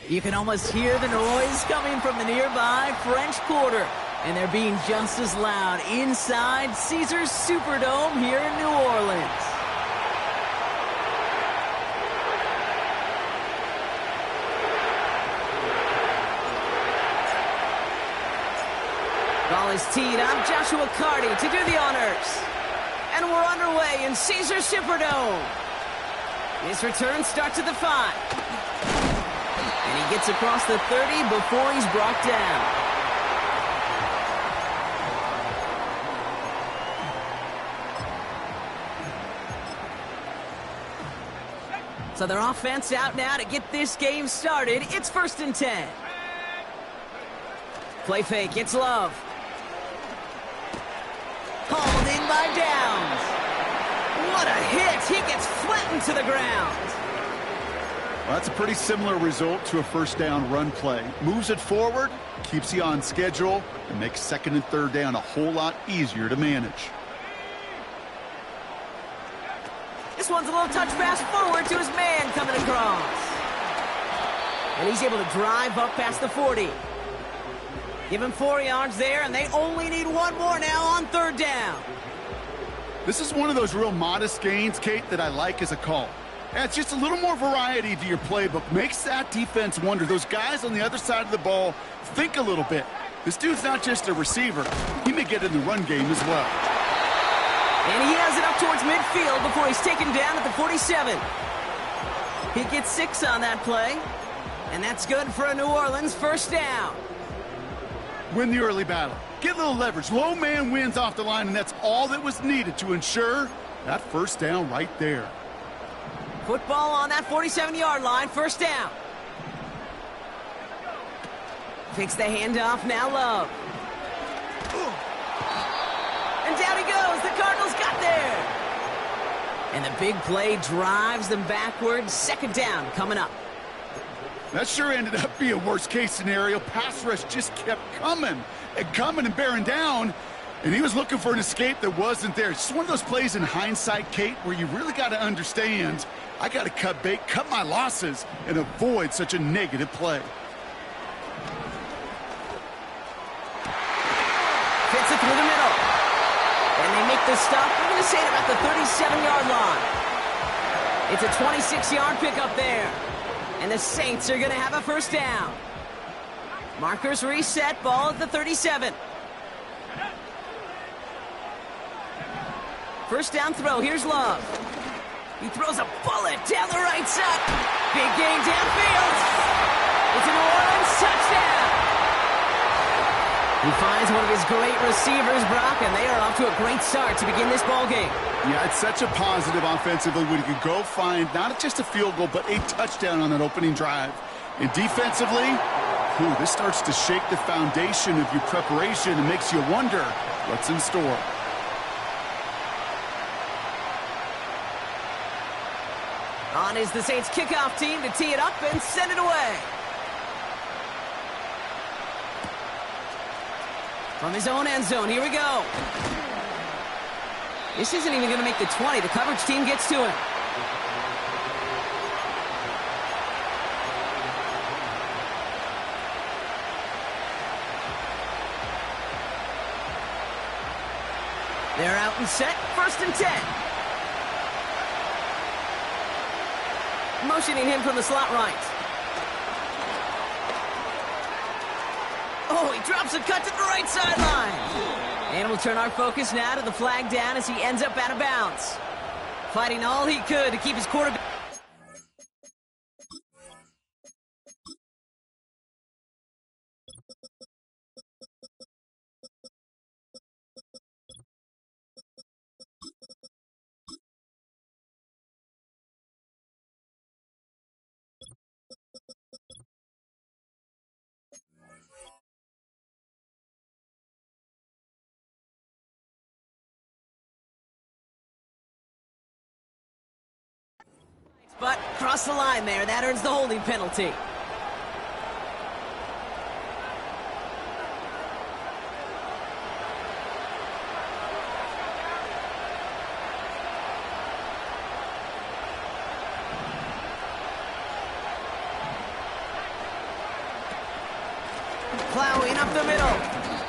You can almost hear the noise coming from the nearby French Quarter. And they're being just as loud inside Caesars Superdome here in New Orleans. Ball is teed up. Joshua Carty to do the honors. And we're underway in Caesars Superdome. His return starts at the 5. And he gets across the 30 before he's brought down. So their offense out now to get this game started. It's 1st and 10. Play fake. It's Love. Hauled in by Downs. What a hit. He gets flattened to the ground. Well, that's a pretty similar result to a first down run play. Moves it forward, keeps you on schedule, and makes 2nd and 3rd down a whole lot easier to manage. This one's a little touch pass forward to his man coming across. And he's able to drive up past the 40. Give him 4 yards there, and they only need 1 more now on 3rd down. This is one of those real modest gains, Kate, that I like as a call. Adds just a little more variety to your playbook. Makes that defense wonder. Those guys on the other side of the ball think a little bit. This dude's not just a receiver. He may get in the run game as well. And he has it up towards midfield before he's taken down at the 47. He gets 6 on that play. And that's good for a New Orleans 1st down. Win the early battle. Get a little leverage. Low man wins off the line, and that's all that was needed to ensure that 1st down right there. Football on that 47-yard line, 1st down. Takes the handoff, now Love. And down he goes. The Cardinals got there. And the big play drives them backwards. 2nd down coming up. That sure ended up being a worst-case scenario. Pass rush just kept coming and bearing down. And he was looking for an escape that wasn't there. It's just one of those plays in hindsight, Kate, where you really got to understand, I got to cut bait, cut my losses, and avoid such a negative play. Fits it through the middle. And they make the stop. We're going to say it about the 37-yard line. It's a 26-yard pickup there. And the Saints are going to have a 1st down. Markers reset. Ball at the 37. 1st down throw. Here's Love. He throws a bullet down the right side. Big gain downfield. It's a New Orleans touchdown. He finds one of his great receivers, Brock, and they are off to a great start to begin this ball game. Yeah, it's such a positive offensively when you can go find not just a field goal, but a touchdown on that opening drive. And defensively, this starts to shake the foundation of your preparation and makes you wonder what's in store. On is the Saints kickoff team to tee it up and send it away. From his own end zone, here we go. This isn't even going to make the 20. The coverage team gets to him. They're out and set. 1st and 10. Motioning him from the slot right. Oh, he drops a cut to the right sideline. And we'll turn our focus now to the flag down as he ends up out of bounds. Fighting all he could to keep his quarterback. But cross the line there. That earns the holding penalty. Plowing up the middle.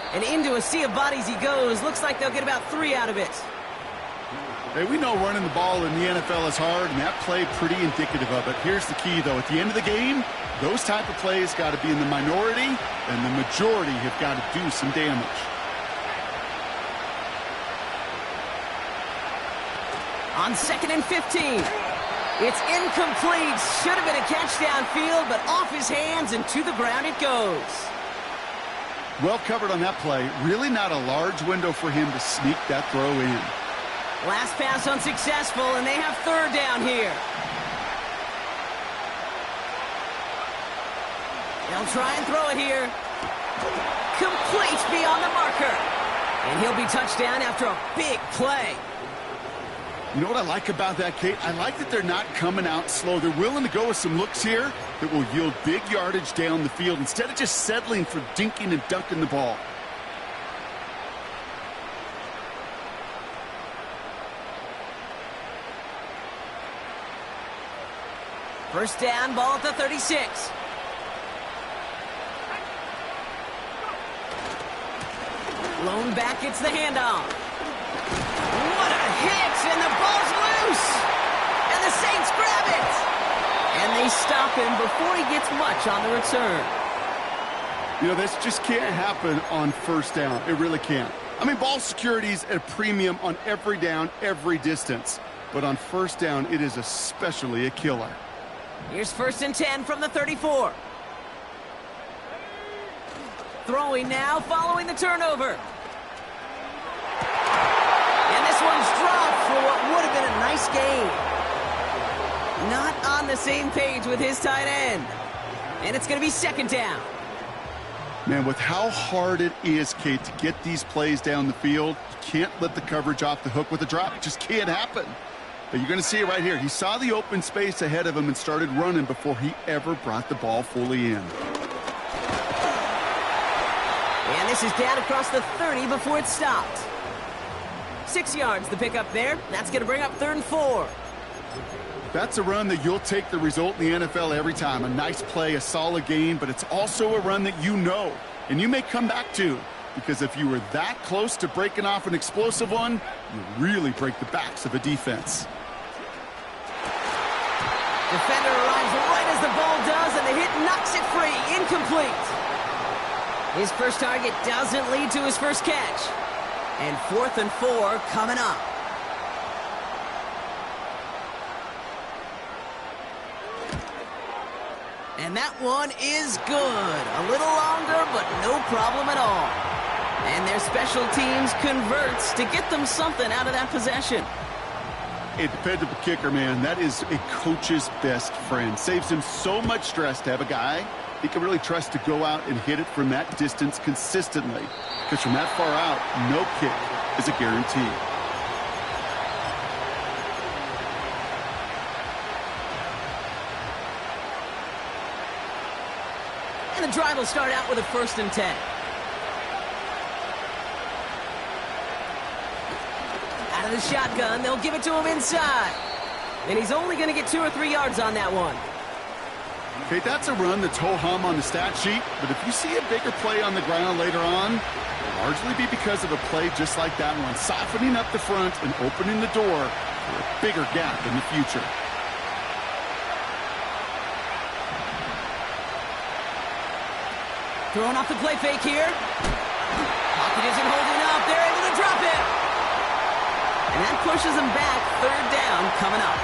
And into a sea of bodies he goes. Looks like they'll get about 3 out of it. Hey, we know running the ball in the NFL is hard, and that play pretty indicative of it. Here's the key, though. At the end of the game, those type of plays got to be in the minority, and the majority have got to do some damage. On 2nd and 15. It's incomplete. Should have been a catch downfield, but off his hands and to the ground it goes. Well covered on that play. Really not a large window for him to sneak that throw in. Last pass unsuccessful, and they have 3rd down here. They'll try and throw it here. Complete beyond the marker. And he'll be touchdown after a big play. You know what I like about that, Kate? I like that they're not coming out slow. They're willing to go with some looks here that will yield big yardage down the field instead of just settling for dinking and dunking the ball. First down, ball at the 36. Blown back, it's the handoff. What a hit, and the ball's loose! And the Saints grab it! And they stop him before he gets much on the return. You know, this just can't happen on first down. It really can't. I mean, ball security's at a premium on every down, every distance. But on first down, it is especially a killer. Here's 1st and 10 from the 34. Throwing now, following the turnover. And this one's dropped for what would have been a nice gain. Not on the same page with his tight end. And it's going to be 2nd down. Man, with how hard it is, Kate, to get these plays down the field, you can't let the coverage off the hook with a drop. It just can't happen. But you're going to see it right here. He saw the open space ahead of him and started running before he ever brought the ball fully in. And this is down across the 30 before it stopped. 6 yards the pickup there. That's going to bring up 3rd and 4. That's a run that you'll take the result in the NFL every time. A nice play, a solid game, but it's also a run that you know and you may come back to, because if you were that close to breaking off an explosive one, you really break the backs of a defense. Defender arrives right as the ball does, and the hit knocks it free. Incomplete. His first target doesn't lead to his first catch. And 4th and 4 coming up. And that one is good. A little longer, but no problem at all. And their special teams converts to get them something out of that possession. A dependable kicker, man. That is a coach's best friend. Saves him so much stress to have a guy he can really trust to go out and hit it from that distance consistently. Because from that far out, no kick is a guarantee. And the drive will start out with a 1st and 10. Out of the shotgun, they'll give it to him inside. And he's only going to get 2 or 3 yards on that one. Okay, that's a run that's ho-hum on the stat sheet, but if you see a bigger play on the ground later on, it'll largely be because of a play just like that one, softening up the front and opening the door for a bigger gap in the future. Throwing off the play fake here. Pocket isn't holding up. They're able to drop it. And that pushes them back. 3rd down coming up.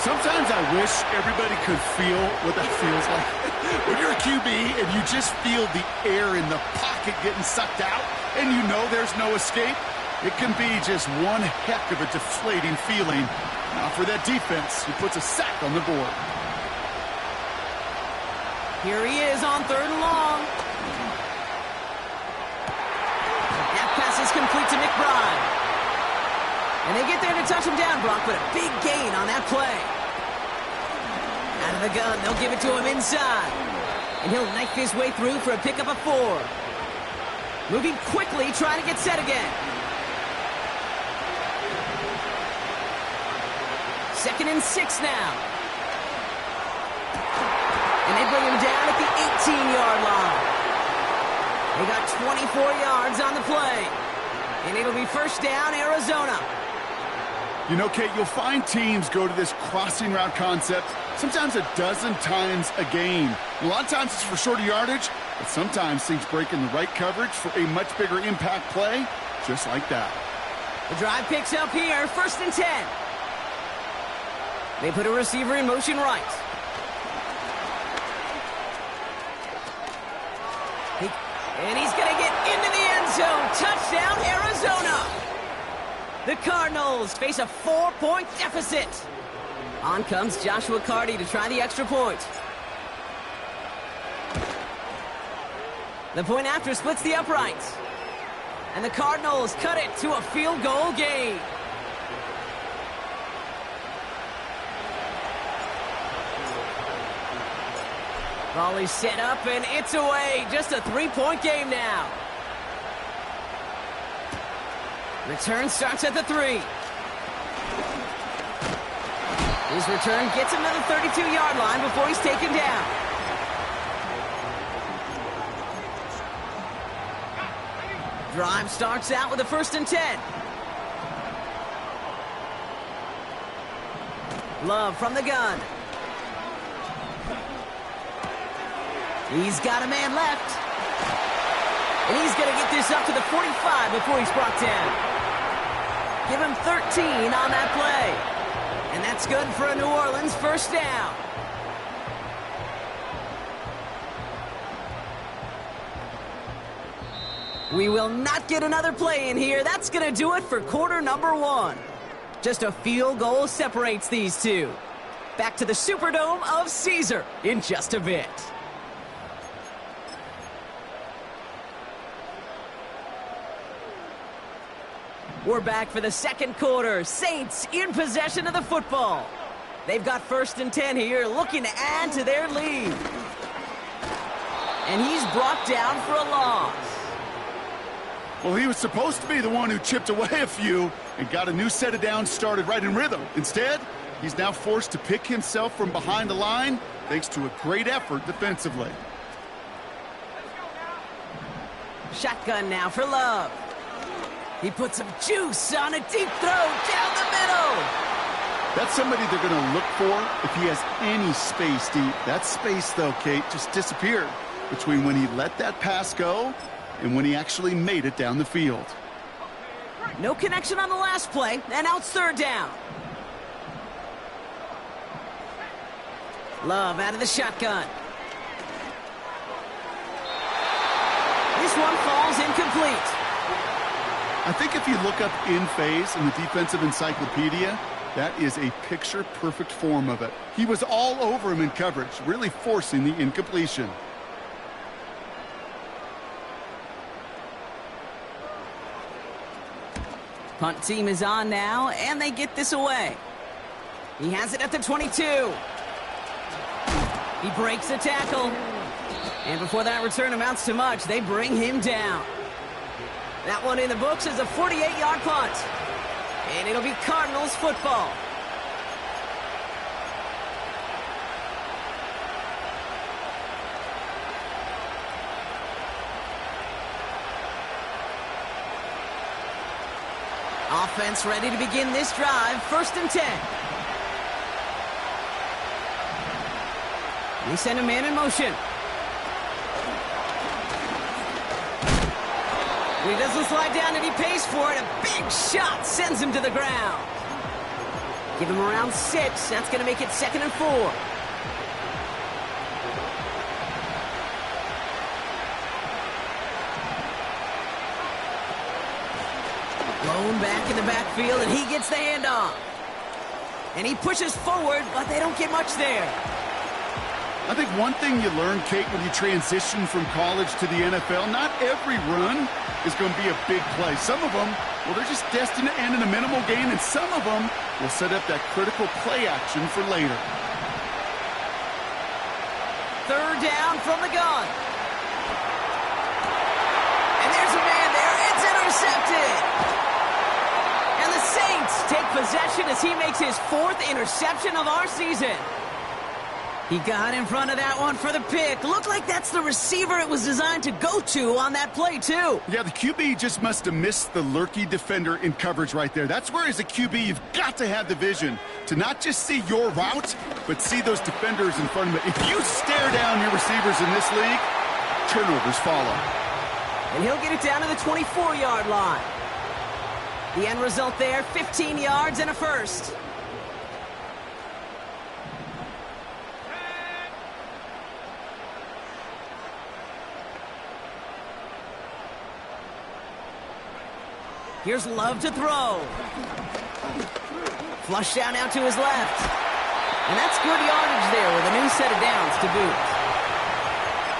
Sometimes I wish everybody could feel what that feels like. When you're a QB and you just feel the air in the pocket getting sucked out and you know there's no escape, it can be just one heck of a deflating feeling. Now for that defense, who puts a sack on the board. Here he is on 3rd and long. That pass is complete to McBride. And they get there to touch him down, Brock, but a big gain on that play. Out of the gun, they'll give it to him inside. And he'll knife his way through for a pickup of 4. Moving quickly, trying to get set again. 2nd and 6 now. And they bring him down at the 18-yard line. They got 24 yards on the play. And it'll be first down, Arizona. You know, Kate, you'll find teams go to this crossing route concept sometimes a dozen times a game. A lot of times it's for shorter yardage, but sometimes things break in the right coverage for a much bigger impact play, just like that. The drive picks up here, 1st and 10. They put a receiver in motion right. And he's going to get into the end zone. Touchdown, Arizona. The Cardinals face a 4-point deficit. On comes Joshua Carty to try the extra point. The point after splits the uprights. And the Cardinals cut it to a field goal game. Volley set up, and it's away. Just a 3-point game now. Return starts at the 3. His return gets him to the 32-yard line before he's taken down. Drive starts out with a 1st and 10. Love from the gun. He's got a man left. And he's going to get this up to the 45 before he's brought down. Give him 13 on that play. And that's good for a New Orleans first down. We will not get another play in here. That's going to do it for quarter number 1. Just a field goal separates these two. Back to the Superdome of Caesar in just a bit. We're back for the second quarter. Saints in possession of the football. They've got 1st and 10 here, looking to add to their lead. And he's brought down for a loss. Well, he was supposed to be the one who chipped away a few and got a new set of downs started right in rhythm. Instead, he's now forced to pick himself from behind the line thanks to a great effort defensively. Shotgun now for Love. He puts some juice on a deep throw down the middle. That's somebody they're going to look for if he has any space deep. That space, though, Kate, just disappeared between when he let that pass go and when he actually made it down the field. No connection on the last play, and now it's 3rd down. Love out of the shotgun. This one falls incomplete. I think if you look up in phase in the defensive encyclopedia, that is a picture-perfect form of it. He was all over him in coverage, really forcing the incompletion. Punt team is on now, and they get this away. He has it at the 22. He breaks the tackle. And before that return amounts to much, they bring him down. That one in the books is a 48-yard punt. And it'll be Cardinals football. Offense ready to begin this drive. 1st and 10. They send a man in motion. He doesn't slide down and he pays for it. A big shot sends him to the ground. Give him around 6. That's going to make it 2nd and 4. Blown back in the backfield, and he gets the handoff. And he pushes forward, but they don't get much there. I think one thing you learn, Kate, when you transition from college to the NFL, not every run is going to be a big play. Some of them, well, they're just destined to end in a minimal gain, and some of them will set up that critical play action for later. 3rd down from the gun. And there's a man there. It's intercepted. And the Saints take possession as he makes his 4th interception of our season. He got in front of that one for the pick. Looked like that's the receiver it was designed to go to on that play, too. Yeah, the QB just must have missed the lurky defender in coverage right there. That's where, as a QB, you've got to have the vision to not just see your route, but see those defenders in front of you. If you stare down your receivers in this league, turnovers follow. And he'll get it down to the 24-yard line. The end result there, 15 yards and a first. Here's Love to throw. Flush down out to his left. And that's good yardage there with a new set of downs to boot.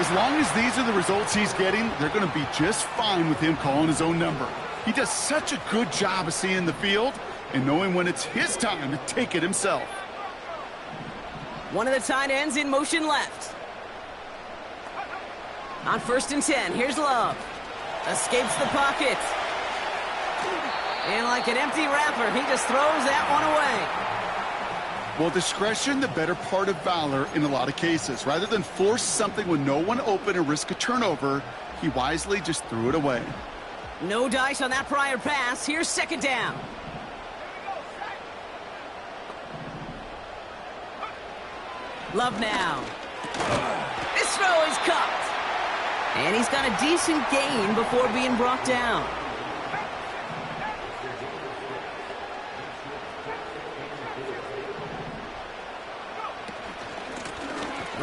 As long as these are the results he's getting, they're going to be just fine with him calling his own number. He does such a good job of seeing the field and knowing when it's his time to take it himself. One of the tight ends in motion left. On 1st and 10, here's Love. Escapes the pocket. And like an empty wrapper, he just throws that one away. Well, discretion, the better part of valor in a lot of cases. Rather than force something with no one open and risk a turnover, he wisely just threw it away. No dice on that prior pass. Here's 2nd down. Love now. This throw is caught. And he's got a decent gain before being brought down.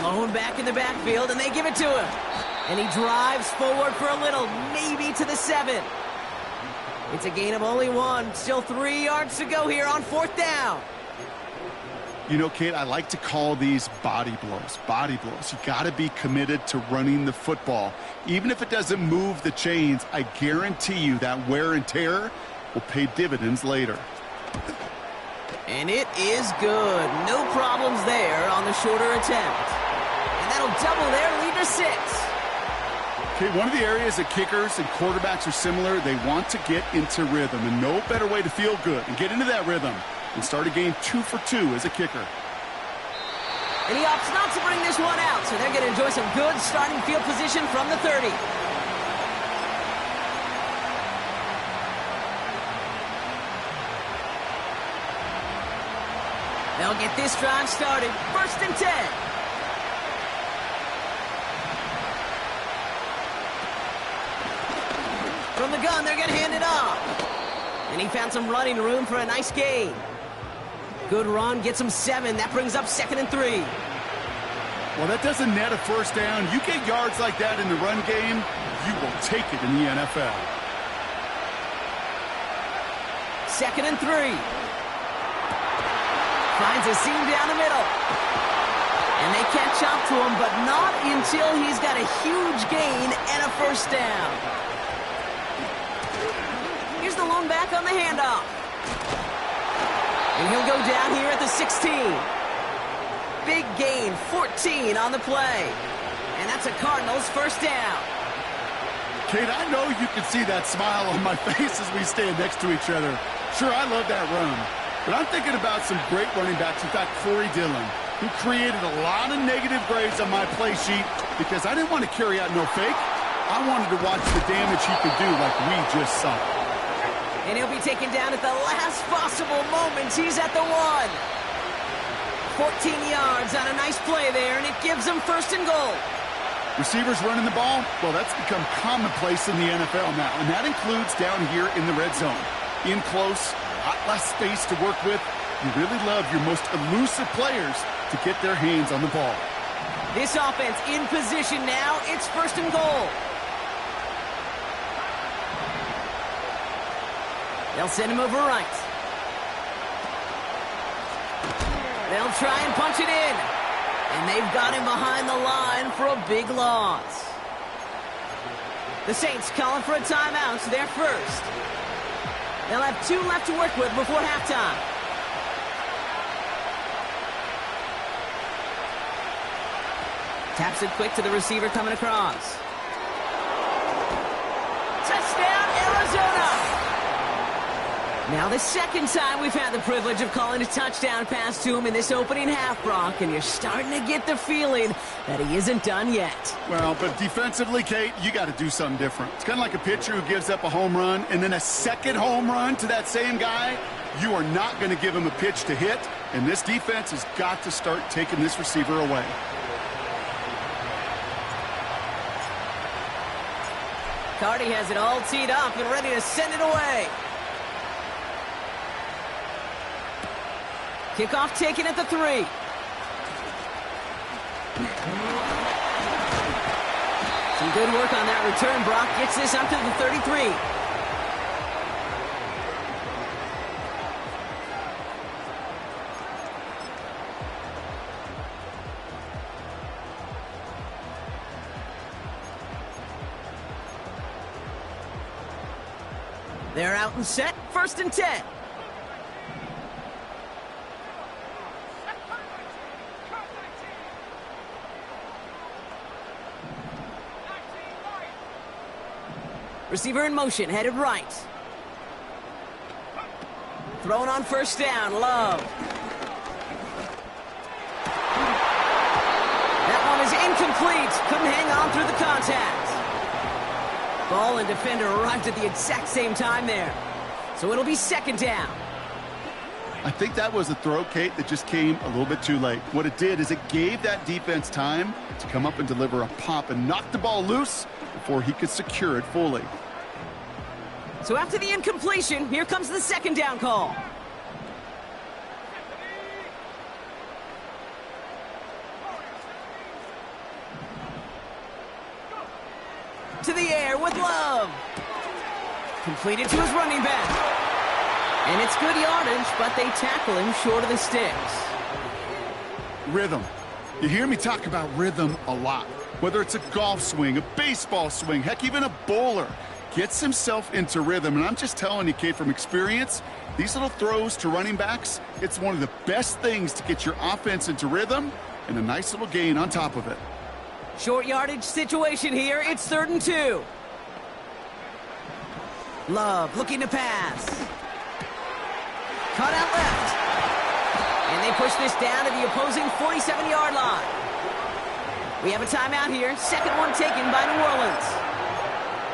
Lone back in the backfield, and they give it to him. And he drives forward for a little, maybe to the 7. It's a gain of only 1. Still 3 yards to go here on 4th down. You know, Kate, I like to call these body blows. Body blows. You got to be committed to running the football. Even if it doesn't move the chains, I guarantee you that wear and tear will pay dividends later. And it is good. No problems there on the shorter attempt. And that'll double their lead to 6. Okay, one of the areas that kickers and quarterbacks are similar, they want to get into rhythm. And no better way to feel good and get into that rhythm and start a game 2 for 2 as a kicker. And he opts not to bring this one out, so they're going to enjoy some good starting field position from the 30. They'll get this drive started. 1st and 10. From the gun, they're going to hand it off. And he found some running room for a nice gain. Good run, gets him 7. That brings up 2nd and 3. Well, that doesn't net a 1st down. You get yards like that in the run game, you will take it in the NFL. 2nd and 3. Finds a seam down the middle. And they catch up to him, but not until he's got a huge gain and a 1st down. Here's the lone back on the handoff. And he'll go down here at the 16. Big gain, 14 on the play. And that's a Cardinals 1st down. Kate, I know you can see that smile on my face as we stand next to each other. Sure, I love that run. But I'm thinking about some great running backs. In fact, Corey Dillon, who created a lot of negative grades on my play sheet because I didn't want to carry out no fake. I wanted to watch the damage he could do like we just saw. And he'll be taken down at the last possible moment. He's at the 1. 14 yards on a nice play there, and it gives him 1st and goal. Receivers running the ball, well, that's become commonplace in the NFL now, and that includes down here in the red zone. In close, a lot less space to work with. You really love your most elusive players to get their hands on the ball. This offense in position now. It's 1st and goal. They'll send him over right. They'll try and punch it in. And they've got him behind the line for a big loss. The Saints calling for a timeout. They're first. They'll have 2 left to work with before halftime. Taps it quick to the receiver coming across. Touchdown, Arizona! Now the second time we've had the privilege of calling a touchdown pass to him in this opening half, Brock, and you're starting to get the feeling that he isn't done yet. Well, but defensively, Kate, you got to do something different. It's kind of like a pitcher who gives up a home run and then a second home run to that same guy. You are not going to give him a pitch to hit, and this defense has got to start taking this receiver away. Carty has it all teed up and ready to send it away. Kickoff taken at the 3. Some good work on that return. Brock gets this up to the 33. They're out and set. 1st and 10. Receiver in motion, headed right. Thrown on 1st down, Love. That one is incomplete. Couldn't hang on through the contact. Ball and defender arrived at the exact same time there. So it'll be 2nd down. I think that was a throw, Kate, that just came a little bit too late. What it did is it gave that defense time to come up and deliver a pop and knock the ball loose before he could secure it fully. So after the incompletion, here comes the 2nd down call. To the air with Love. Completed to his running back. And it's good yardage, but they tackle him short of the sticks. Rhythm. You hear me talk about rhythm a lot. Whether it's a golf swing, a baseball swing, heck, even a bowler gets himself into rhythm. And I'm just telling you, Kate, from experience, these little throws to running backs, it's one of the best things to get your offense into rhythm and a nice little gain on top of it. Short yardage situation here. It's 3rd and 2. Love looking to pass. Cut out left. And they push this down to the opposing 47-yard line. We have a timeout here. 2nd one taken by New Orleans.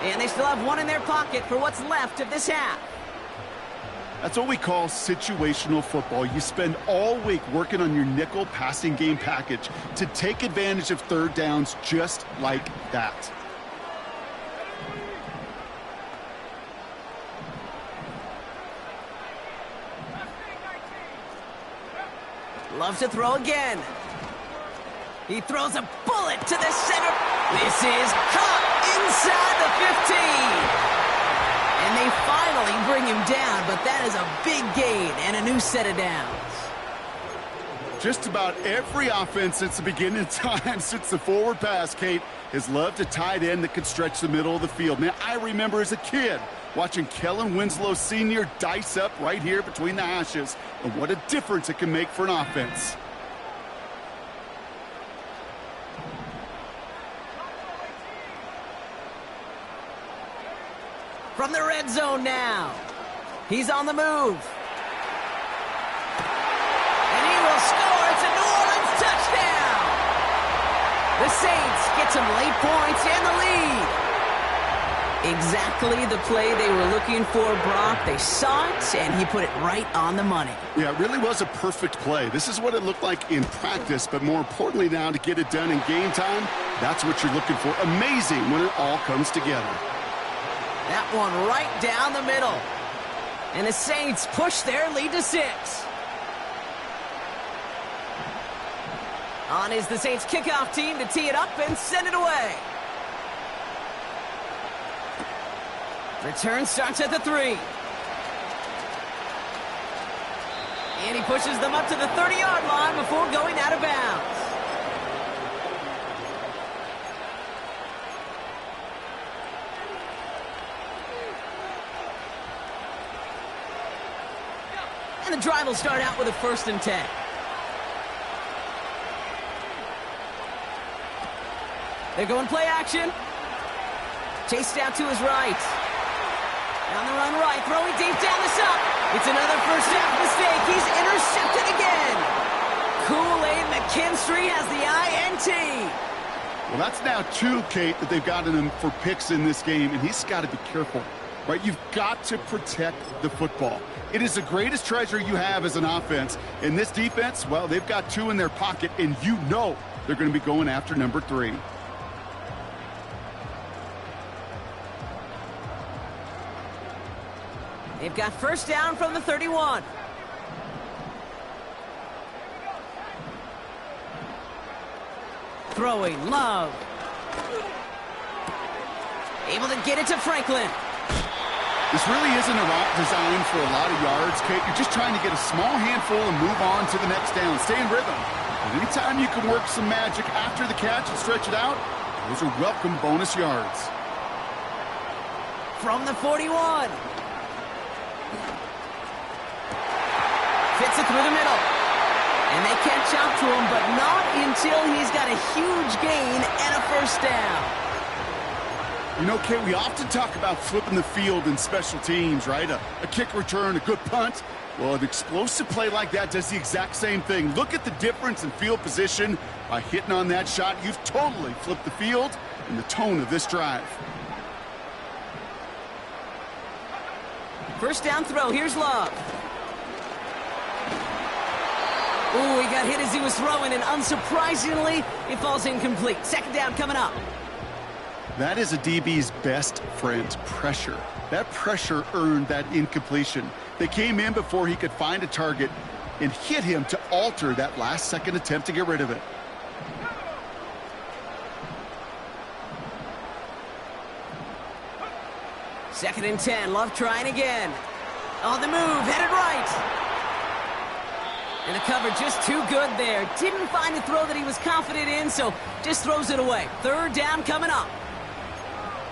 And they still have one in their pocket for what's left of this half. That's what we call situational football. You spend all week working on your nickel passing game package to take advantage of 3rd downs just like that. Loves to throw again. He throws a bullet to the center. This is caught inside the 15. And they finally bring him down, but that is a big gain and a new set of downs. Just about every offense since the beginning of time, since the forward pass, Kate, has loved a tight end that could stretch the middle of the field. Now, I remember as a kid watching Kellen Winslow Sr. dice up right here between the hashes, and what a difference it can make for an offense. From the red zone now. He's on the move. And he will score. It's a New Orleans touchdown. The Saints get some late points and the lead. Exactly the play they were looking for, Brock. They saw it, and he put it right on the money. Yeah, it really was a perfect play. This is what it looked like in practice, but more importantly now to get it done in game time, that's what you're looking for. Amazing when it all comes together. That one right down the middle. And the Saints push their lead to 6. On is the Saints kickoff team to tee it up and send it away. Return starts at the 3. And he pushes them up to the 30-yard line before going out of bounds. And the drive will start out with a 1st and 10. They're going play action. Chased out to his right. On the run right, throwing deep down the side. It's another first half mistake. He's intercepted again. Kool-Aid McKinstry has the INT. Well, that's now 2, Kate, that they've gotten him for picks in this game, and he's got to be careful, right? You've got to protect the football. It is the greatest treasure you have as an offense. And this defense, well, they've got 2 in their pocket, and you know they're going to be going after number 3. They've got first down from the 31. Throwing, Love. Able to get it to Franklin. This really isn't a route designed for a lot of yards, Kate. You're just trying to get a small handful and move on to the next down. Stay in rhythm. And anytime you can work some magic after the catch and stretch it out, those are welcome bonus yards. From the 41. Fits it through the middle. And they catch up to him, but not until he's got a huge gain and a first down. You know, Kate, we often talk about flipping the field in special teams, right? A kick return, a good punt. Well, an explosive play like that does the exact same thing. Look at the difference in field position. By hitting on that shot, you've totally flipped the field and the tone of this drive. First down throw. Here's Love. Ooh, he got hit as he was throwing, and unsurprisingly, it falls incomplete. Second down coming up. That is a DB's best friend, pressure. That pressure earned that incompletion. They came in before he could find a target and hit him to alter that last-second attempt to get rid of it. Second and 10. Love trying again. On the move, headed right. And the cover just too good there. Didn't find a throw that he was confident in, so just throws it away. Third down coming up.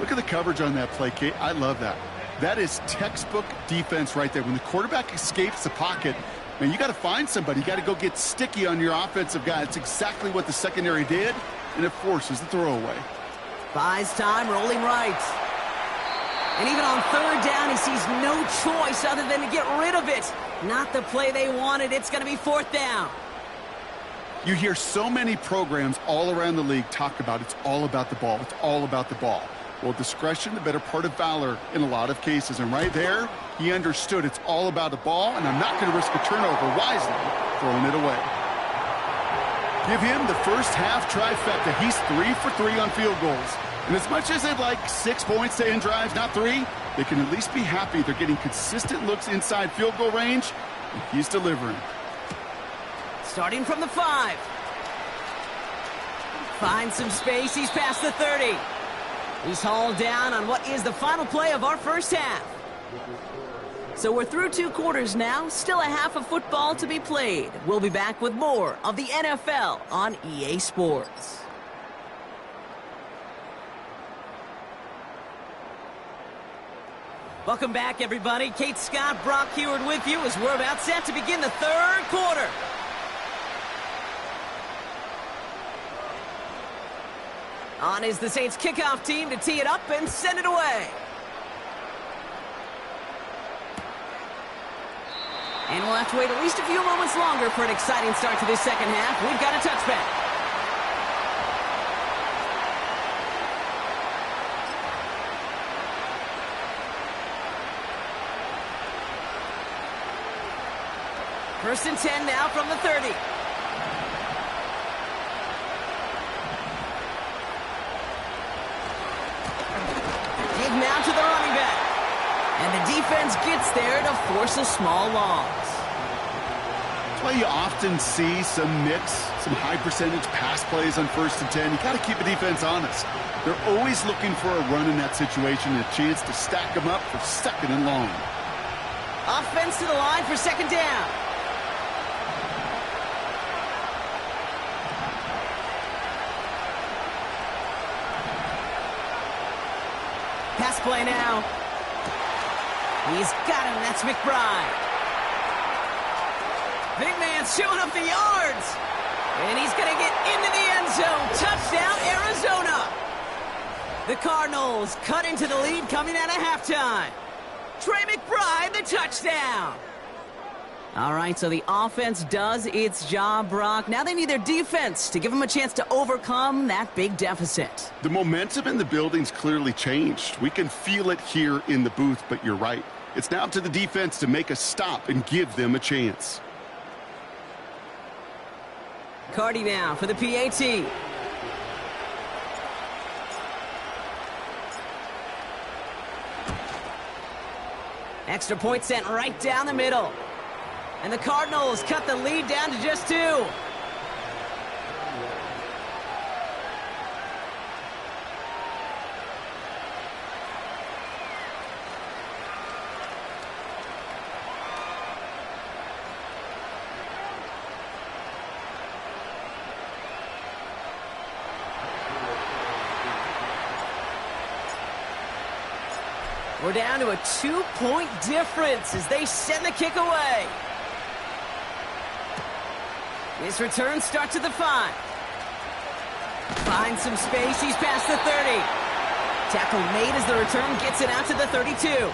Look at the coverage on that play, Kate. I love that. That is textbook defense right there. When the quarterback escapes the pocket, man, you got to find somebody. You got to go get sticky on your offensive guy. It's exactly what the secondary did, and it forces the throwaway. Buys time, rolling right. And even on third down, he sees no choice other than to get rid of it. Not the play they wanted. It's going to be fourth down. You hear so many programs all around the league talk about it's all about the ball. It's all about the ball. Well, discretion, the better part of valor in a lot of cases. And right there, he understood it's all about the ball, and I'm not going to risk a turnover, wisely throwing it away. Give him the first half trifecta. He's 3 for 3 on field goals. And as much as they'd like 6 points to end drives, not 3, they can at least be happy they're getting consistent looks inside field goal range, and he's delivering. Starting from the 5. Finds some space. He's past the 30. He's hauled down on what is the final play of our first half. So we're through 2 quarters now. Still a half of football to be played. We'll be back with more of the NFL on EA Sports. Welcome back, everybody. Kate Scott, Brock Huard with you as we're about set to begin the third quarter. On is the Saints kickoff team to tee it up and send it away. And we'll have to wait at least a few moments longer for an exciting start to this second half. We've got a touchback. First and 10 now from the 30. Dig now to the running back. And the defense gets there to force a small loss. That's why you often see some mix, some high percentage pass plays on first and 10. You got to keep the defense honest. They're always looking for a run in that situation and a chance to stack them up for second and long. Offense to the line for second down. Pass play now. He's got him. That's McBride. Big man's showing up the yards. And he's going to get into the end zone. Touchdown, Arizona. The Cardinals cut into the lead coming out of halftime. Trey McBride, the touchdown. All right, so the offense does its job, Brock. Now they need their defense to give them a chance to overcome that big deficit. The momentum in the building's clearly changed. We can feel it here in the booth, but you're right. It's now up to the defense to make a stop and give them a chance. Cardi now for the PAT. Extra point sent right down the middle. And the Cardinals cut the lead down to just 2. We're down to a 2-point difference as they send the kick away. His return starts at the 5. Finds some space. He's past the 30. Tackle made as the return gets it out to the 32.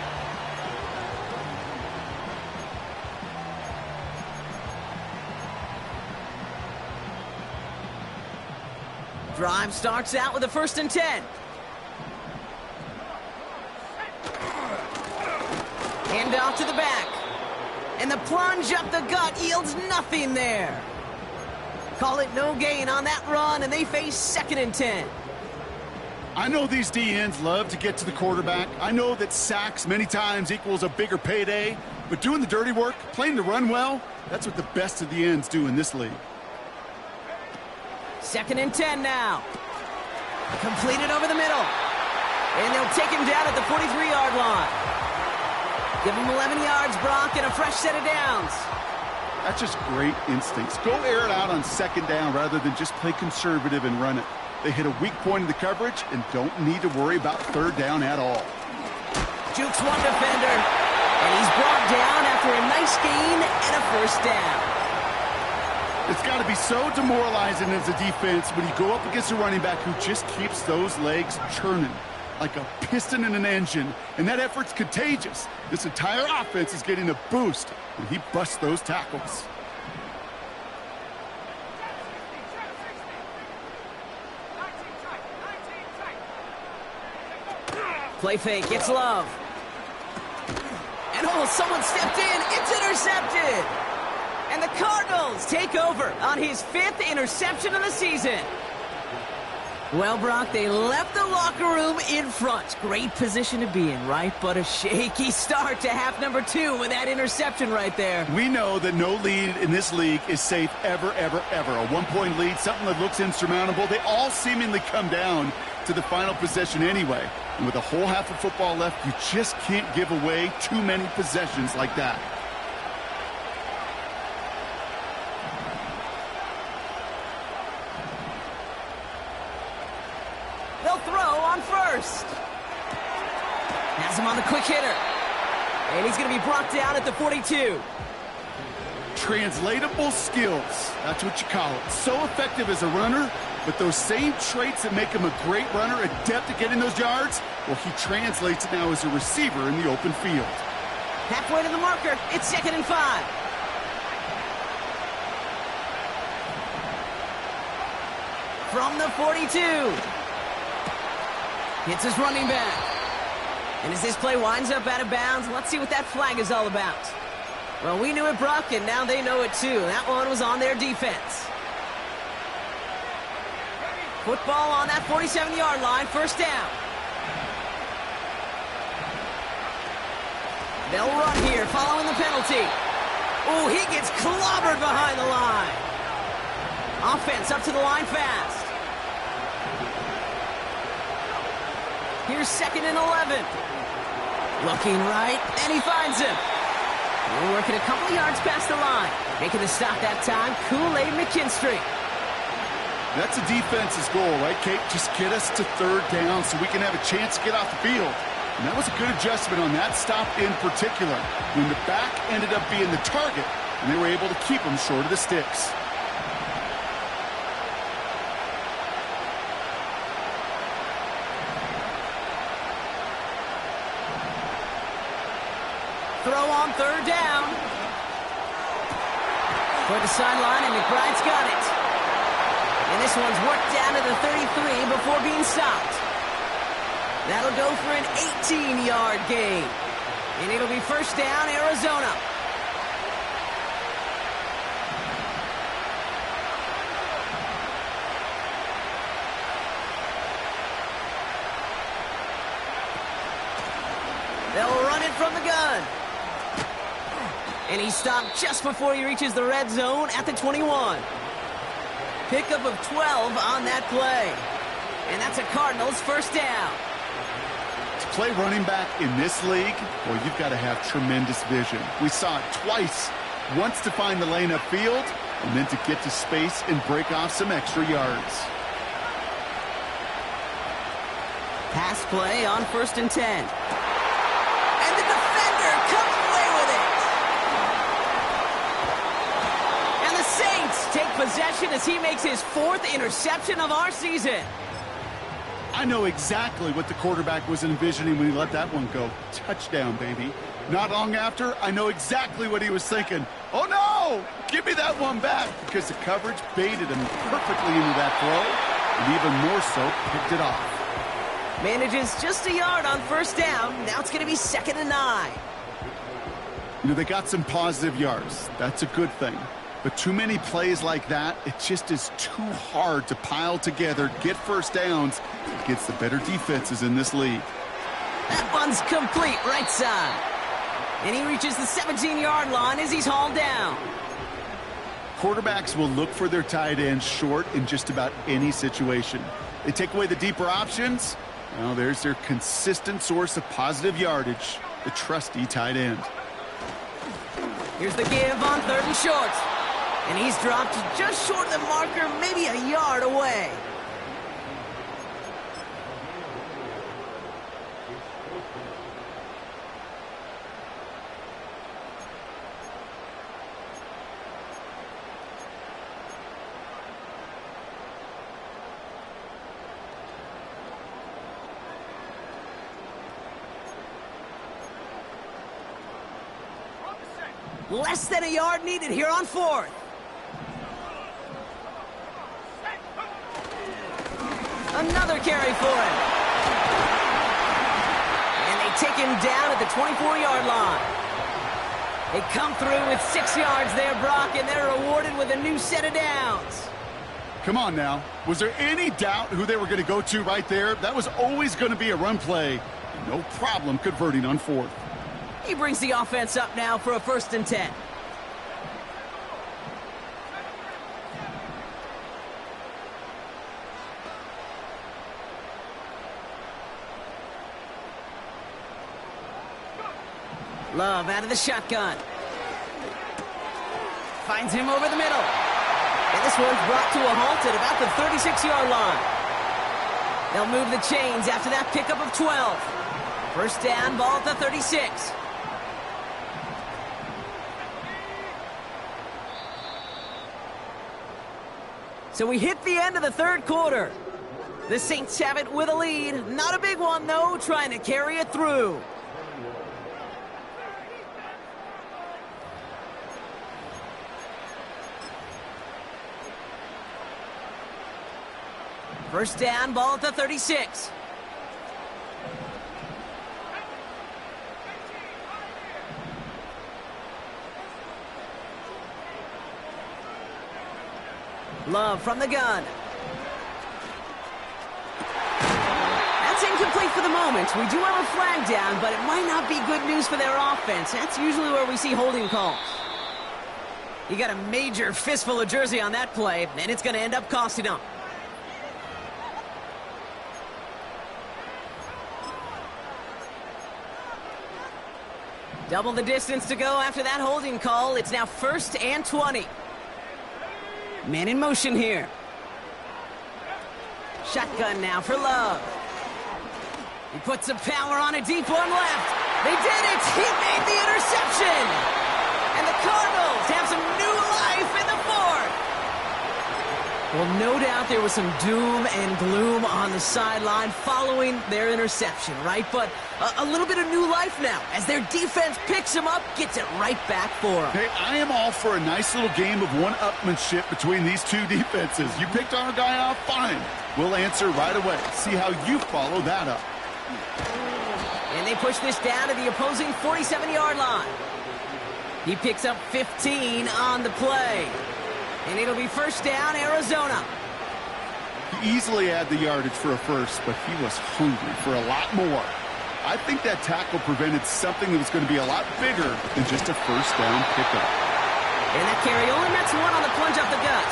Drive starts out with a 1st and 10. Hand off to the back. And the plunge up the gut yields nothing there. Call it no gain on that run, and they face 2nd and 10. I know these DNs love to get to the quarterback. I know that sacks many times equals a bigger payday, but doing the dirty work, playing the run well, that's what the best of the ends do in this league. 2nd and 10 now. Completed over the middle. And they'll take him down at the 43-yard line. Give him 11 yards, Brock, and a fresh set of downs. That's just great instincts. Go air it out on 2nd down rather than just play conservative and run it. They hit a weak point in the coverage and don't need to worry about 3rd down at all. Jukes one defender, and he's brought down after a nice gain and a 1st down. It's got to be so demoralizing as a defense when you go up against a running back who just keeps those legs churning like a piston in an engine, and that effort's contagious. This entire offense is getting a boost when he busts those tackles. Play fake, gets Love. And someone stepped in, it's intercepted! And the Cardinals take over on his 5th interception of the season. Well, Brock, they left the locker room in front. Great position to be in, right? But a shaky start to half number 2 with that interception right there. We know that no lead in this league is safe ever, ever, ever. A 1-point lead, something that looks insurmountable. They all seemingly come down to the final possession anyway. And with a whole half of football left, you just can't give away too many possessions like that. They'll throw on 1st. Has him on the quick hitter. And he's going to be brought down at the 42. Translatable skills. That's what you call it. So effective as a runner, but those same traits that make him a great runner, adept at getting those yards, well, he translates it now as a receiver in the open field. Halfway to the marker. It's 2nd and 5. From the 42. Hits his running back. And as this play winds up out of bounds, let's see what that flag is all about. Well, we knew it, Brock, and now they know it too. That one was on their defense. Football on that 47-yard line, 1st down. They'll run here following the penalty. Oh, he gets clobbered behind the line. Offense up to the line fast. Here's 2nd and 11. Looking right, and he finds him. We're working a couple yards past the line. Making the stop that time, Kool-Aid McKinstry. That's a defense's goal, right, Kate? Just get us to 3rd down so we can have a chance to get off the field. And that was a good adjustment on that stop in particular, when the back ended up being the target, and they were able to keep him short of the sticks. throw on third down. Toward the sideline, and McBride's got it. And this one's worked down to the 33 before being stopped. That'll go for an 18-yard gain. And it'll be first down, Arizona. They'll run it from the gun. And he's stopped just before he reaches the red zone at the 21. Pickup of 12 on that play. And that's a Cardinals first down. To play running back in this league, well, you've got to have tremendous vision. We saw it twice. Once to find the lane upfield, and then to get to space and break off some extra yards. Pass play on 1st and 10. And the defender comes away with it. And the Saints take possession as he makes his 4th interception of our season. I know exactly what the quarterback was envisioning when he let that one go. Touchdown, baby. Not long after, I know exactly what he was thinking. Oh, no! Give me that one back, because the coverage baited him perfectly into that throw, and even more so, picked it off. Manages just a yard on first down. Now it's going to be 2nd and 9. You know, they got some positive yards. That's a good thing. But too many plays like that, it just is too hard to pile together, get first downs against the better defenses in this league. That one's complete right side. And he reaches the 17-yard line as he's hauled down. Quarterbacks will look for their tight ends short in just about any situation. They take away the deeper options. Well, there's their consistent source of positive yardage, the trusty tight end. Here's the give on 3rd and short. And he's dropped just short of the marker, maybe a yard away. Less than a yard needed here on 4th. Another carry for him. And they take him down at the 24-yard line. They come through with 6 yards there, Brock, and they're rewarded with a new set of downs. Come on now. Was there any doubt who they were going to go to right there? That was always going to be a run play. No problem converting on 4th. He brings the offense up now for a 1st and 10. Love out of the shotgun. Finds him over the middle. And this one's brought to a halt at about the 36-yard line. They'll move the chains after that pickup of 12. First down, ball at the 36. So we hit the end of the 3rd quarter. The Saints have it with a lead. Not a big one, though, trying to carry it through. First down, ball at the 36. Love from the gun. That's incomplete for the moment. We do have a flag down, but it might not be good news for their offense. That's usually where we see holding calls. You got a major fistful of jersey on that play, and it's going to end up costing them. Double the distance to go after that holding call. It's now 1st and 20. Man in motion here. Shotgun now for Love. He puts some power on a deep one left. They did it! He made the interception! And the Cardinals have some new life in the 4th. Well, no doubt there was some doom and gloom on the sideline following their interception, right? But a little bit of new life now as their defense picks them up, gets it right back for them. Hey, I am all for a nice little game of one-upmanship between these two defenses. You picked our guy off, fine. We'll answer right away. See how you follow that up. And they push this down to the opposing 47-yard line. He picks up 15 on the play. And it'll be first down, Arizona. He easily had the yardage for a first, but he was hungry for a lot more. I think that tackle prevented something that was going to be a lot bigger than just a first down pickup. And that carry only nets one on the plunge up the gut.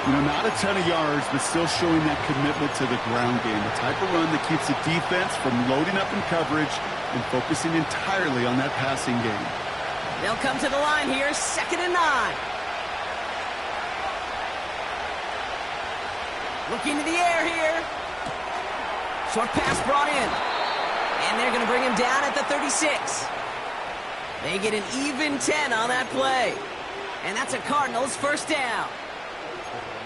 You know, not a ton of yards, but still showing that commitment to the ground game. The type of run that keeps the defense from loading up in coverage and focusing entirely on that passing game. They'll come to the line here, 2nd and 9. Looking to the air here. Short pass brought in. And they're going to bring him down at the 36. They get an even 10 on that play. And that's a Cardinals first down.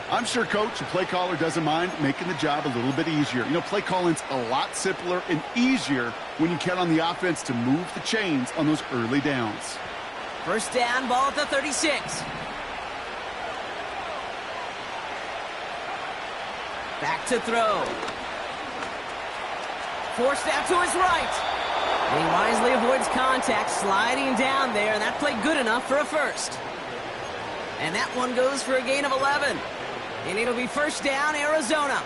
I'm sure Coach, the play caller, doesn't mind making the job a little bit easier. You know, play calling's a lot simpler and easier when you count on the offense to move the chains on those early downs. First down, ball at the 36. Back to throw. Forced out to his right. And he wisely avoids contact, sliding down there, and that played good enough for a first. And that one goes for a gain of 11. And it'll be first down, Arizona.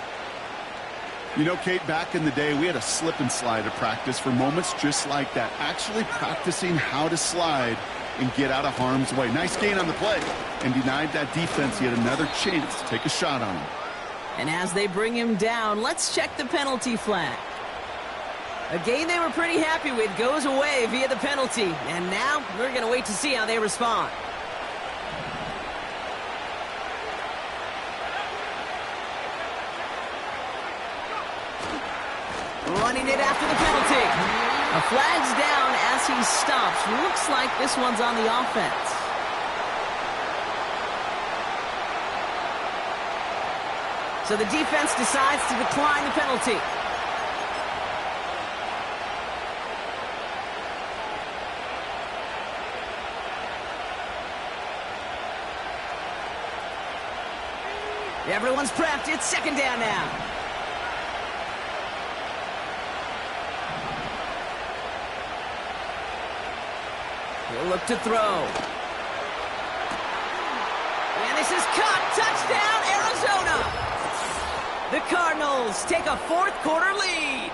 You know, Kate, back in the day, we had a slip and slide at practice for moments just like that. Actually practicing how to slide and get out of harm's way. Nice gain on the play, and denied that defense yet another chance to take a shot on him. And as they bring him down, let's check the penalty flag. A game they were pretty happy with goes away via the penalty. And now we're going to wait to see how they respond. Running it after the penalty. A flag's down as he stops. Looks like this one's on the offense. So the defense decides to decline the penalty. Everyone's prepped. It's 2nd down now. He'll look to throw. And this is caught. Touchdown, Arizona. The Cardinals take a 4th quarter lead.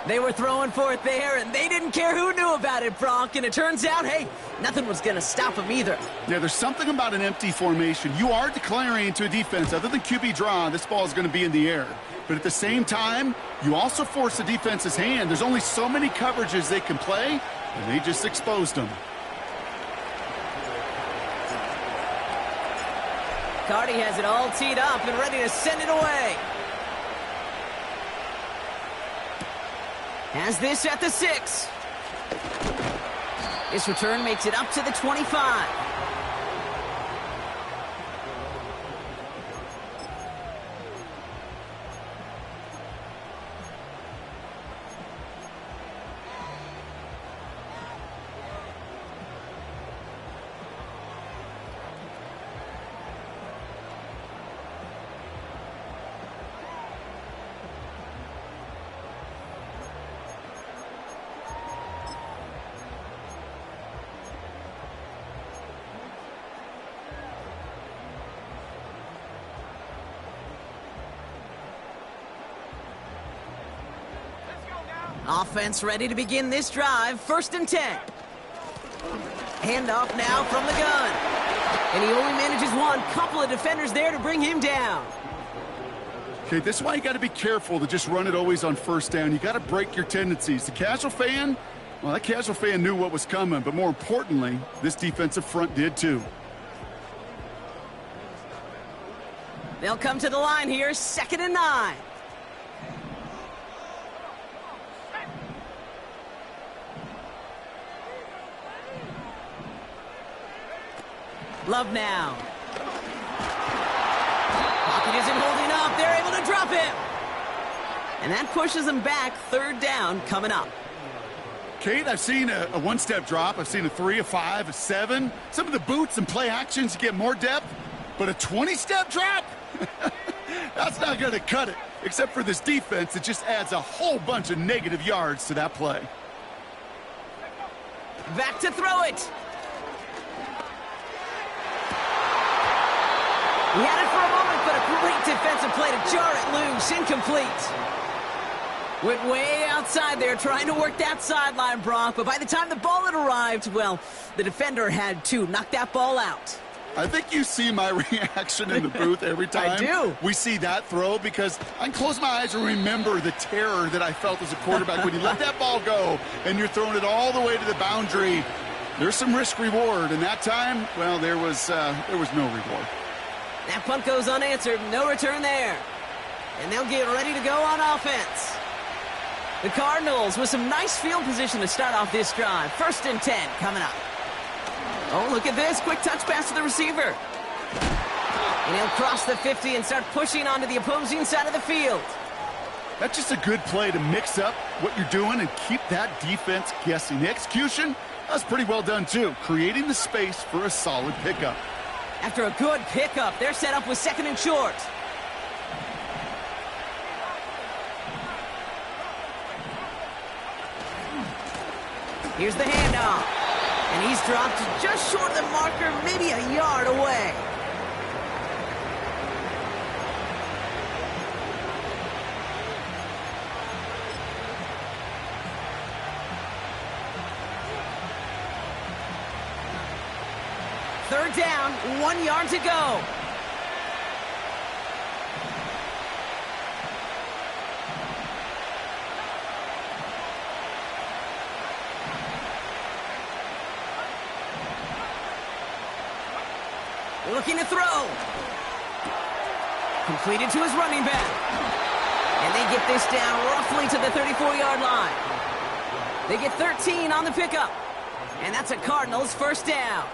They were throwing for it there, and they didn't care who knew about it, Bronk. And it turns out, hey, nothing was going to stop them either. Yeah, there's something about an empty formation. You are declaring to a defense, other than QB draw, this ball is going to be in the air. But at the same time, you also force the defense's hand. There's only so many coverages they can play, and they just exposed them. Cardi has it all teed up and ready to send it away. Has this at the 6. This return makes it up to the 25. Offense ready to begin this drive. 1st and 10. Handoff now from the gun. And he only manages one. Couple of defenders there to bring him down. Okay, this is why you got to be careful to just run it always on 1st down. You got to break your tendencies. The casual fan, well, that casual fan knew what was coming. But more importantly, this defensive front did too. They'll come to the line here. 2nd and 9. Love now. Pocket isn't holding up. They're able to drop him. And that pushes them back. Third down coming up. Kate, I've seen a one-step drop. I've seen a 3, a 5, a 7. Some of the boots and play actions get more depth. But a 20-step drop? That's not going to cut it. Except for this defense, it just adds a whole bunch of negative yards to that play. Back to throw it. He had it for a moment, but a great defensive play to jar it loose. Incomplete. Went way outside there trying to work that sideline, Brock. But by the time the ball had arrived, well, the defender had to knock that ball out. I think you see my reaction in the booth every time I do. We see that throw, because I can close my eyes and remember the terror that I felt as a quarterback when you let that ball go and you're throwing it all the way to the boundary. There's some risk reward, and that time, well, there was no reward. That punt goes unanswered. No return there. And they'll get ready to go on offense. The Cardinals with some nice field position to start off this drive. 1st and 10 coming up. Oh, look at this. Quick touch pass to the receiver. And he'll cross the 50 and start pushing onto the opposing side of the field. That's just a good play to mix up what you're doing and keep that defense guessing. The execution, that's pretty well done too. Creating the space for a solid pickup. After a good pickup, they're set up with 2nd and short. Here's the handoff. And he's dropped just short of the marker, maybe a yard away. Third down, 1 yard to go. Looking to throw. Completed to his running back. And they get this down roughly to the 34-yard line. They get 13 on the pickup. And that's a Cardinals 1st down.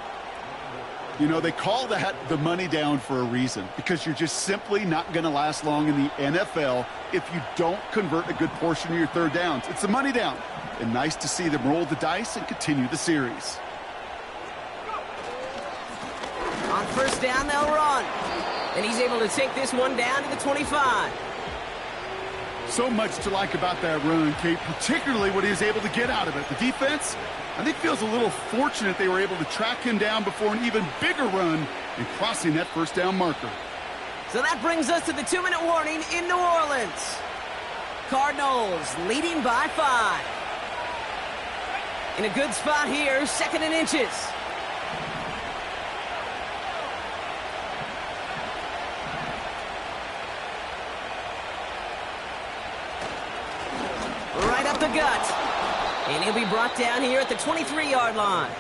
You know, they call that the money down for a reason, because you're just simply not going to last long in the NFL if you don't convert a good portion of your third downs. It's the money down. And nice to see them roll the dice and continue the series. On 1st down, they'll run. And he's able to take this one down to the 25. So much to like about that run, Kate, particularly what he was able to get out of it. The defense, I think, feels a little fortunate they were able to track him down before an even bigger run and crossing that 1st down marker. So that brings us to the 2-minute warning in New Orleans. Cardinals leading by 5. In a good spot here, 2nd and inches. Right up the gut. And he'll be brought down here at the 23-yard line.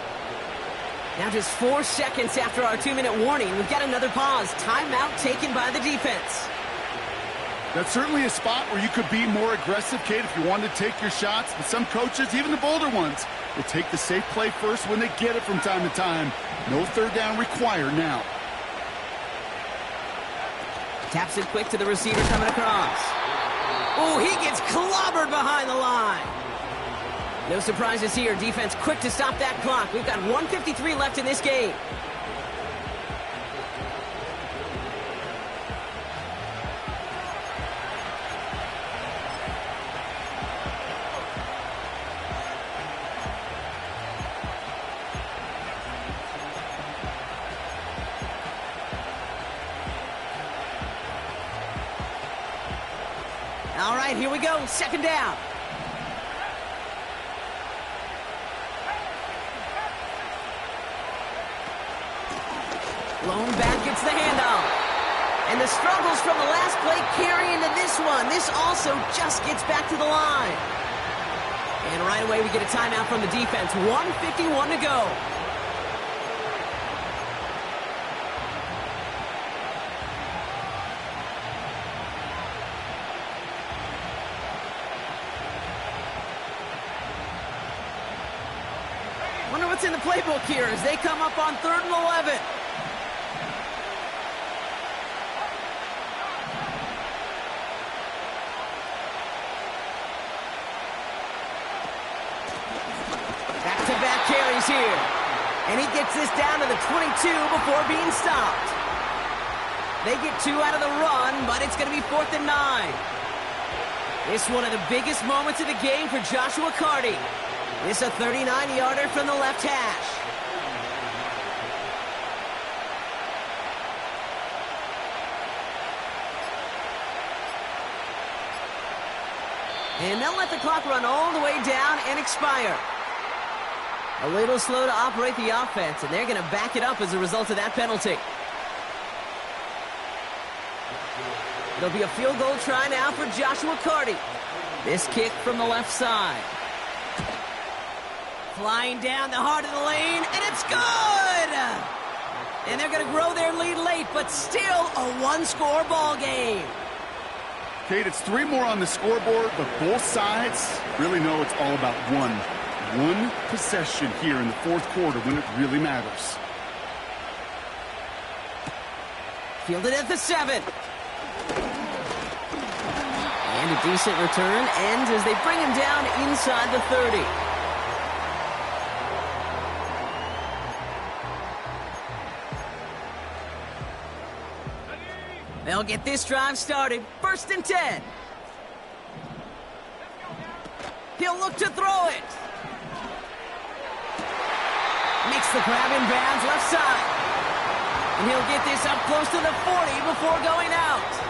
Now just 4 seconds after our 2-minute warning, we've got another pause. Timeout taken by the defense. That's certainly a spot where you could be more aggressive, Kate, if you wanted to take your shots. But some coaches, even the bolder ones, will take the safe play first when they get it from time to time. No third down required now. Taps it quick to the receiver coming across. Oh, he gets clobbered behind the line. No surprises here. Defense quick to stop that clock. We've got 1:53 left in this game. All right, here we go. 2nd down. Lone back gets the handoff. And the struggles from the last play carry into this one. This also just gets back to the line. And right away we get a timeout from the defense. 1:51 to go. Wonder what's in the playbook here as they come up on 3rd and 11. And he gets this down to the 22 before being stopped. They get 2 out of the run, but it's going to be 4th and 9. This one of the biggest moments of the game for Joshua Carty. This a 39-yarder from the left hash. And they'll let the clock run all the way down and expire. A little slow to operate the offense, and they're going to back it up as a result of that penalty. It'll be a field goal try now for Joshua Carty. This kick from the left side. Flying down the heart of the lane, and it's good! And they're going to grow their lead late, but still a one-score ball game. Kate, it's 3 more on the scoreboard, but both sides really know it's all about one possession here in the 4th quarter when it really matters. Fielded at the 7. And a decent return ends as they bring him down inside the 30. They'll get this drive started. 1st and 10. He'll look to throw it. Makes the grab in bounds left side. And he'll get this up close to the 40 before going out.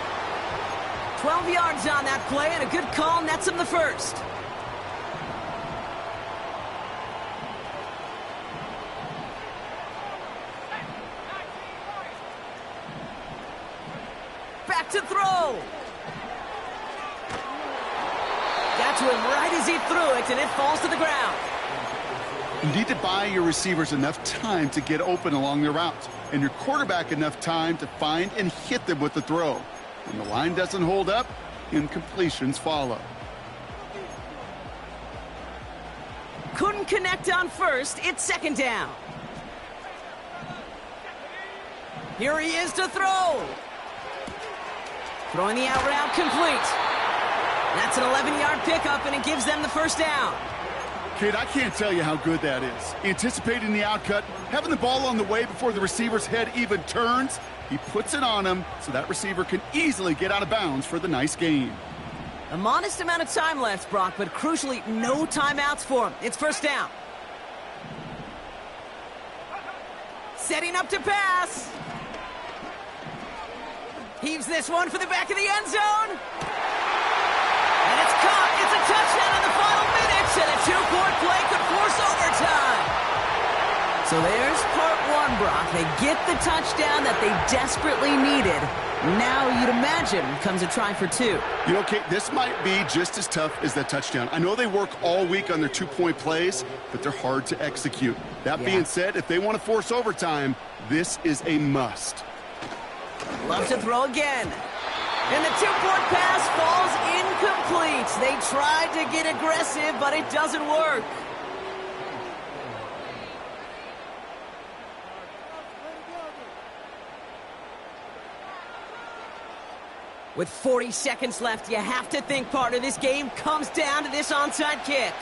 12 yards on that play, and a good call nets him the first. Back to throw. Got to him right as he threw it, and it falls to the ground. You need to buy your receivers enough time to get open along their route, and your quarterback enough time to find and hit them with the throw. When the line doesn't hold up, incompletions follow. Couldn't connect on first. It's 2nd down. Here he is to throw. Throwing the out route complete. That's an 11-yard pickup, and it gives them the first down. Kate, I can't tell you how good that is. Anticipating the outcut, having the ball on the way before the receiver's head even turns, he puts it on him so that receiver can easily get out of bounds for the nice gain. A modest amount of time left, Brock, but crucially, no timeouts for him. It's 1st down. Setting up to pass. Heaves this one for the back of the end zone. And it's caught. It's a touchdown in the final minutes, and a 2-point play could force overtime. So there's part 1, Brock. They get the touchdown that they desperately needed. Now, you'd imagine, comes a try for 2. You know, Kate, this might be just as tough as that touchdown. I know they work all week on their 2-point plays, but they're hard to execute. That being said, if they want to force overtime, this is a must. Love to throw again. And the 2-point pass falls incomplete. They tried to get aggressive, but it doesn't work. With 40 seconds left, you have to think part of this game comes down to this onside kick.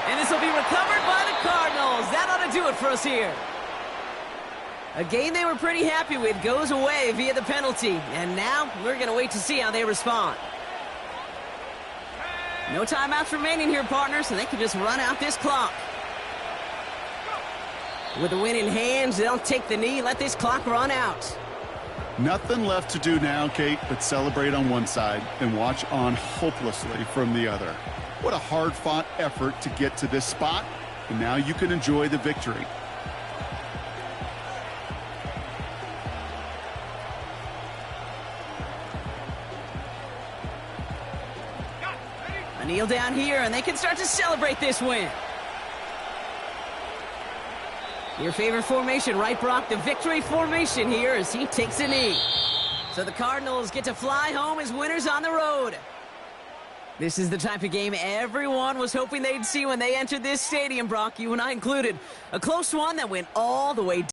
And this will be recovered by the Cardinals. That ought to do it for us here. A game they were pretty happy with goes away via the penalty. And now we're going to wait to see how they respond. No timeouts remaining here, partners, so they can just run out this clock. With the win in hands, they'll take the knee, let this clock run out. Nothing left to do now, Kate, but celebrate on one side and watch on hopelessly from the other. What a hard-fought effort to get to this spot, and now you can enjoy the victory. A kneel down here, and they can start to celebrate this win. Your favorite formation, right, Brock? The victory formation here as he takes a knee. So the Cardinals get to fly home as winners on the road. This is the type of game everyone was hoping they'd see when they entered this stadium, Brock, you and I included. A close one that went all the way down.